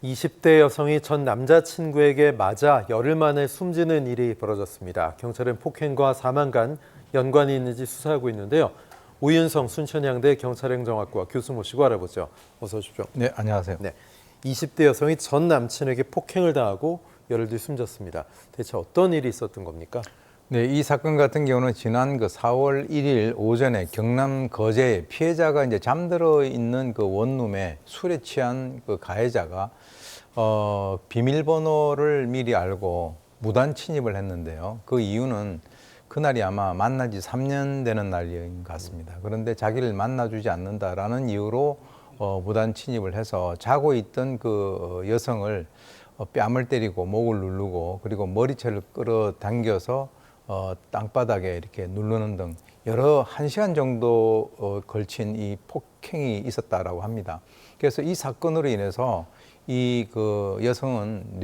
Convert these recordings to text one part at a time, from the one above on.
20대 여성이 전 남자친구에게 맞아 열흘 만에 숨지는 일이 벌어졌습니다. 경찰은 폭행과 사망 간 연관이 있는지 수사하고 있는데요. 오윤성 순천향대 경찰행정학과 교수 모시고 알아보죠. 어서 오십시오. 네, 안녕하세요. 네, 20대 여성이 전 남친에게 폭행을 당하고 열흘 뒤 숨졌습니다. 대체 어떤 일이 있었던 겁니까? 네, 이 사건 같은 경우는 지난 4월 1일 오전에 경남 거제에 피해자가 이제 잠들어 있는 그 원룸에 술에 취한 그 가해자가 비밀번호를 미리 알고 무단 침입을 했는데요. 그 이유는 그날이 아마 만난 지 3년 되는 날인 것 같습니다. 그런데 자기를 만나주지 않는다라는 이유로 무단 침입을 해서 자고 있던 그 여성을 뺨을 때리고 목을 누르고 그리고 머리채를 끌어당겨서 땅바닥에 이렇게 누르는 등 여러 1시간 정도 걸친 이 폭행이 있었다라고 합니다. 그래서 이 사건으로 인해서 이 그 여성은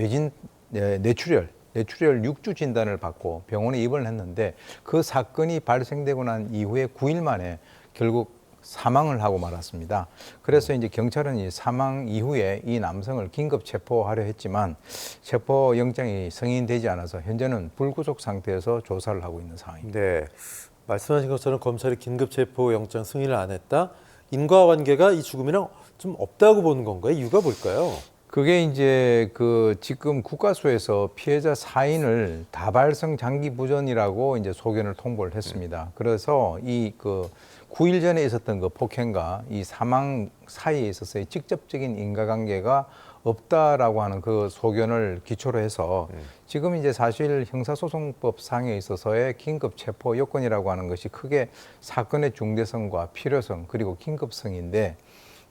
뇌출혈 6주 진단을 받고 병원에 입원을 했는데 그 사건이 발생되고 난 이후에 9일 만에 결국 사망을 하고 말았습니다. 그래서 이제 경찰은 이 사망 이후에 이 남성을 긴급 체포하려 했지만 체포 영장이 승인되지 않아서 현재는 불구속 상태에서 조사를 하고 있는 상황입니다. 네, 말씀하신 것처럼 검찰이 긴급 체포 영장 승인을 안 했다. 인과관계가 이 죽음이랑 좀 없다고 보는 건가요? 이유가 뭘까요? 그게 이제 지금 국가수에서 피해자 사인을 다발성 장기 부전이라고 이제 소견을 통보를 했습니다. 그래서 9일 전에 있었던 그 폭행과 이 사망 사이에 있어서의 직접적인 인과관계가 없다라고 하는 그 소견을 기초로 해서 지금 이제 사실 형사소송법 상에 있어서의 긴급 체포 요건이라고 하는 것이 크게 사건의 중대성과 필요성 그리고 긴급성인데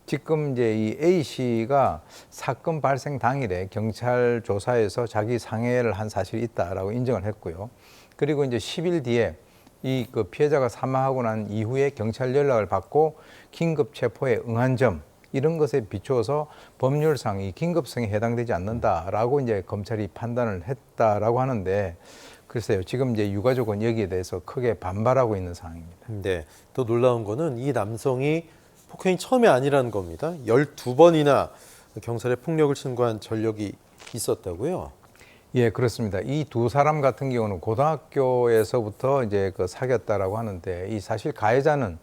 지금 이제 이 A 씨가 사건 발생 당일에 경찰 조사에서 자기 상해를 한 사실이 있다라고 인정을 했고요. 그리고 이제 10일 뒤에 그 피해자가 사망하고 난 이후에 경찰 연락을 받고 긴급 체포에 응한 점 이런 것에 비추어서 법률상 이 긴급성에 해당되지 않는다라고 이제 검찰이 판단을 했다라고 하는데 글쎄요. 지금 이제 유가족은 여기에 대해서 크게 반발하고 있는 상황입니다. 네, 또 놀라운 거는 이 남성이 폭행이 처음이 아니라는 겁니다. 12번이나 경찰에 폭력을 신고한 전력이 있었다고요? 예, 그렇습니다. 이 두 사람 같은 경우는 고등학교에서부터 이제 사귀었다라고 하는데 이 사실 가해자는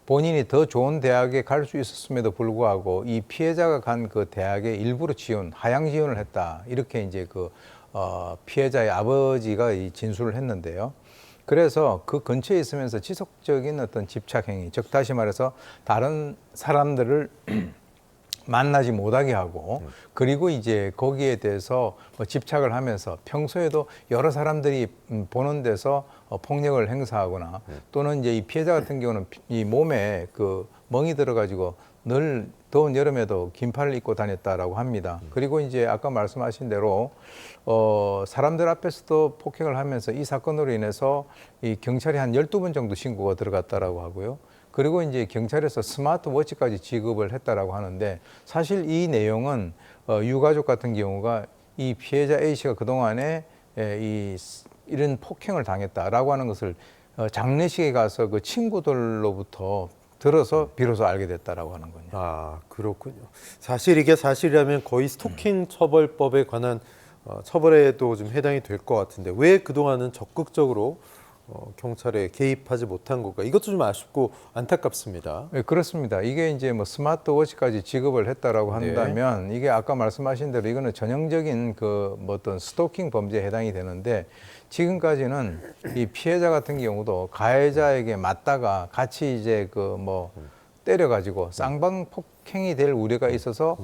본인이 더 좋은 대학에 갈 수 있었음에도 불구하고 이 피해자가 간 그 대학에 일부러 하향 지원을 했다. 이렇게 이제 피해자의 아버지가 이 진술을 했는데요. 그래서 그 근처에 있으면서 지속적인 어떤 집착행위, 즉 다시 말해서 다른 사람들을 만나지 못하게 하고 그리고 이제 거기에 대해서 집착을 하면서 평소에도 여러 사람들이 보는 데서 폭력을 행사하거나 또는 이제 이 피해자 같은 경우는 이 몸에 멍이 들어가지고 늘 더운 여름에도 긴팔을 입고 다녔다라고 합니다. 그리고 이제 아까 말씀하신 대로 사람들 앞에서도 폭행을 하면서 이 사건으로 인해서 이 경찰에 한 12번 정도 신고가 들어갔다라고 하고요. 그리고 이제 경찰에서 스마트워치까지 지급을 했다라고 하는데 사실 이 내용은 유가족 같은 경우가 이 피해자 A 씨가 그동안에 이런 폭행을 당했다라고 하는 것을 장례식에 가서 그 친구들로부터 들어서 비로소 알게 됐다라고 하는 거예요. 아, 그렇군요. 사실 이게 사실이라면 거의 스토킹 처벌법에 관한 처벌에도 좀 해당이 될 것 같은데 왜 그동안은 적극적으로 경찰에 개입하지 못한 걸까? 이것도 좀 아쉽고 안타깝습니다. 네, 그렇습니다. 이게 이제 스마트워치까지 지급을 했다라고 한다면 이게 아까 말씀하신 대로 이거는 전형적인 어떤 스토킹 범죄에 해당이 되는데 지금까지는 이 피해자 같은 경우도 가해자에게 맞다가 같이 이제 때려가지고 쌍방 폭행이 될 우려가 있어서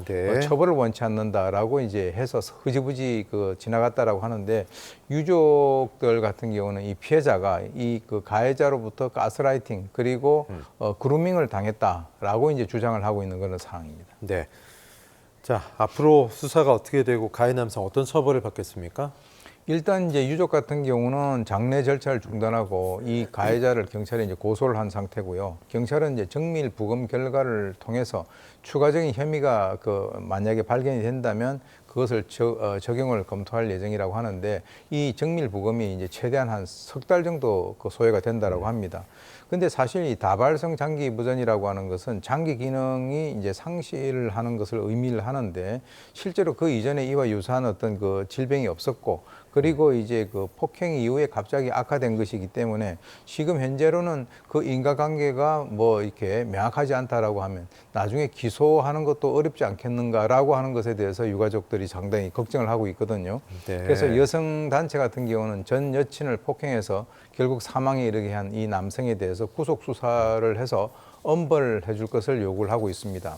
처벌을 원치 않는다라고 이제 해서 흐지부지 지나갔다라고 하는데 유족들 같은 경우는 이 피해자가 이 가해자로부터 가스라이팅 그리고 그루밍을 당했다라고 이제 주장을 하고 있는 그런 상황입니다. 네. 자, 앞으로 수사가 어떻게 되고 가해 남성 어떤 처벌을 받겠습니까? 일단 이제 유족 같은 경우는 장례 절차를 중단하고 이 가해자를 경찰에 이제 고소를 한 상태고요. 경찰은 이제 정밀 부검 결과를 통해서 추가적인 혐의가 만약에 발견이 된다면 그것을 적용을 검토할 예정이라고 하는데 이 정밀부검이 이제 최대한 한 석 달 정도 소요가 된다라고 합니다. 근데 사실 이 다발성 장기 부전이라고 하는 것은 장기 기능이 이제 상실을 하는 것을 의미를 하는데 실제로 그 이전에 이와 유사한 어떤 질병이 없었고 그리고 이제 폭행 이후에 갑자기 악화된 것이기 때문에 지금 현재로는 그 인과관계가 이렇게 명확하지 않다라고 하면 나중에 기소하는 것도 어렵지 않겠는가라고 하는 것에 대해서 유가족들이 상당히 걱정을 하고 있거든요. 네. 그래서 여성 단체 같은 경우는 전 여친을 폭행해서 결국 사망에 이르게 한 이 남성에 대해서 구속 수사를 해서 엄벌해 줄 것을 요구를 하고 있습니다.